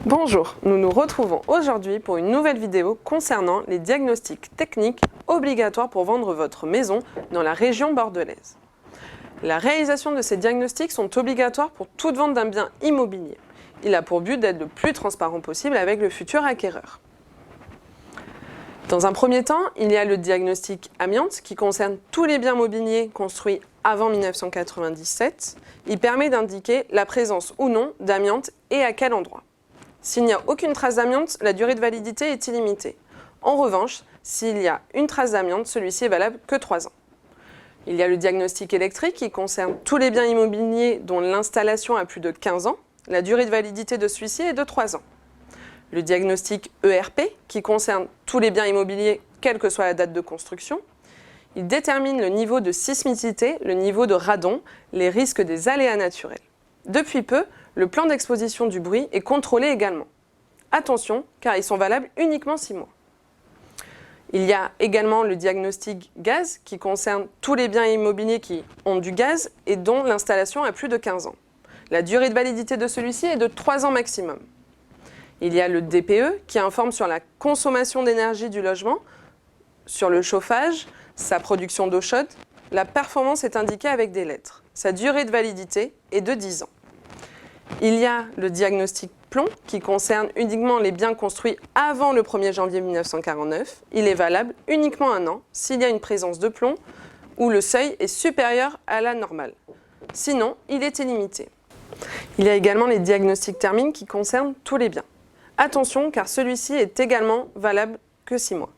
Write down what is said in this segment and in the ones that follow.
Bonjour, nous nous retrouvons aujourd'hui pour une nouvelle vidéo concernant les diagnostics techniques obligatoires pour vendre votre maison dans la région bordelaise. La réalisation de ces diagnostics sont obligatoires pour toute vente d'un bien immobilier. Il a pour but d'être le plus transparent possible avec le futur acquéreur. Dans un premier temps, il y a le diagnostic amiante qui concerne tous les biens mobiliers construits avant 1997. Il permet d'indiquer la présence ou non d'amiante et à quel endroit. S'il n'y a aucune trace d'amiante, la durée de validité est illimitée. En revanche, s'il y a une trace d'amiante, celui-ci est valable que 3 ans. Il y a le diagnostic électrique qui concerne tous les biens immobiliers dont l'installation a plus de 15 ans. La durée de validité de celui-ci est de 3 ans. Le diagnostic ERP qui concerne tous les biens immobiliers, quelle que soit la date de construction. Il détermine le niveau de sismicité, le niveau de radon, les risques des aléas naturels. Depuis peu, le plan d'exposition du bruit est contrôlé également. Attention, car ils sont valables uniquement 6 mois. Il y a également le diagnostic gaz qui concerne tous les biens immobiliers qui ont du gaz et dont l'installation a plus de 15 ans. La durée de validité de celui-ci est de 3 ans maximum. Il y a le DPE qui informe sur la consommation d'énergie du logement, sur le chauffage, sa production d'eau chaude. La performance est indiquée avec des lettres. Sa durée de validité est de 10 ans. Il y a le diagnostic plomb qui concerne uniquement les biens construits avant le 1er janvier 1949. Il est valable uniquement 1 an s'il y a une présence de plomb ou le seuil est supérieur à la normale. Sinon, il est illimité. Il y a également les diagnostics thermiques qui concernent tous les biens. Attention car celui-ci est également valable que 6 mois.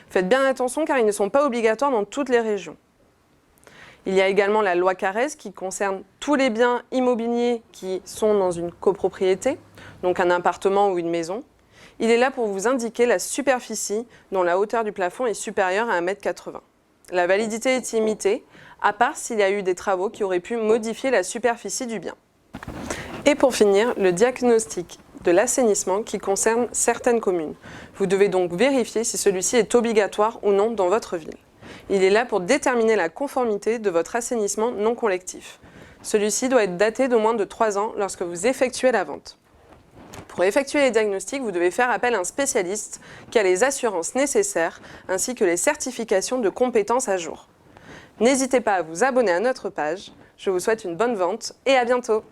Faites bien attention car ils ne sont pas obligatoires dans toutes les régions. Il y a également la loi Carrez qui concerne tous les biens immobiliers qui sont dans une copropriété, donc un appartement ou une maison. Il est là pour vous indiquer la superficie dont la hauteur du plafond est supérieure à 1,80 m. La validité est illimitée, à part s'il y a eu des travaux qui auraient pu modifier la superficie du bien. Et pour finir, le diagnostic de l'assainissement qui concerne certaines communes. Vous devez donc vérifier si celui-ci est obligatoire ou non dans votre ville. Il est là pour déterminer la conformité de votre assainissement non collectif. Celui-ci doit être daté d'au moins de 3 ans lorsque vous effectuez la vente. Pour effectuer les diagnostics, vous devez faire appel à un spécialiste qui a les assurances nécessaires ainsi que les certifications de compétences à jour. N'hésitez pas à vous abonner à notre page. Je vous souhaite une bonne vente et à bientôt.